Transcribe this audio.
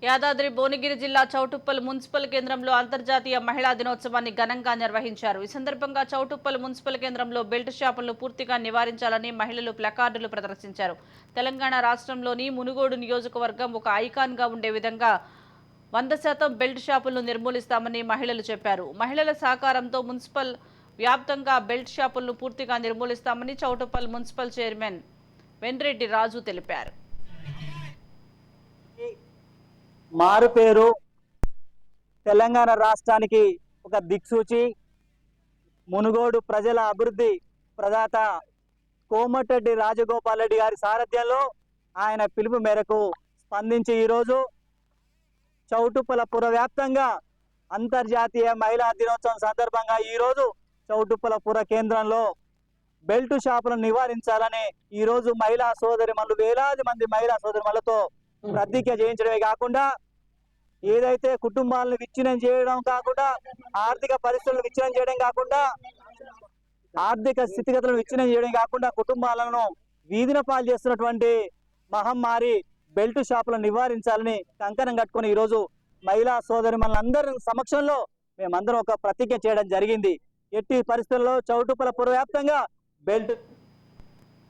యాదాద్రి భువనగిరి జిల్లా చౌటుప్పల్ మున్సిపల్ కేంద్రంలో అంతర్జాతీయ మహిళా దినోత్సవాన్ని ఘనంగా నిర్వహించారు. ఈ సందర్భంగా చౌటుప్పల్ మున్సిపల్ కేంద్రంలో బెల్ట్ షాపులను పూర్తిగా నివారించాలని మహిళలు ప్లకార్డులు ప్రదర్శించారు. తెలంగాణ రాష్ట్రంలోని మునుగోడు నియోజకవర్గం ఒక ఐకాన్గా ఉండే విధంగా 100% బెల్ట్ షాపులను నిర్మూలిస్తామని మహిళలు చెప్పారు. మహిళల సహకారంతో మున్సిపల్ వ్యాప్తంగా బెల్ట్ షాపులను పూర్తిగా నిర్మూలిస్తామని చౌటుప్పల్ మున్సిపల్ చైర్మన్ వెన్రెడ్డి రాజు తెలిపారు. మారు పేరు తెలంగాణ రాష్ట్రానికి ఒక దిక్సూచి, మునుగోడు ప్రజల అభివృద్ధి ప్రదాత కోమటిరెడ్డి రాజగోపాల్ రెడ్డి గారి సారథ్యంలో ఆయన పిలుపు మేరకు స్పందించి ఈరోజు చౌటుప్పల పురవ్యాప్తంగా అంతర్జాతీయ మహిళా దినోత్సవం సందర్భంగా ఈరోజు చౌటుప్పల పుర కేంద్రంలో బెల్ట్ షాపులను నివారించాలని ఈరోజు మహిళా సోదరిమణులు వేలాది మంది మహిళా సోదరిమణులతో ప్రతిజ్ఞ చేయించడమే కాకుండా ఏదైతే కుటుంబాలను విచ్ఛిన్నం చేయడం కాకుండా ఆర్థిక పరిస్థితులను విచ్ఛిన్నం చేయడం కాకుండా ఆర్థిక స్థితిగతులను విచ్ఛిన్నం చేయడం కాకుండా కుటుంబాలను వీధిన పాలు చేస్తున్నటువంటి మహమ్మారి బెల్ట్ షాపులను నివారించాలని కంకణం కట్టుకుని ఈరోజు మహిళా సోదరిమణులందరి సమక్షంలో మేమందరం ఒక ప్రతిజ్ఞ చేయడం జరిగింది. ఎట్టి పరిస్థితుల్లో చౌటుప్పల పురవ్యాప్తంగా బెల్ట్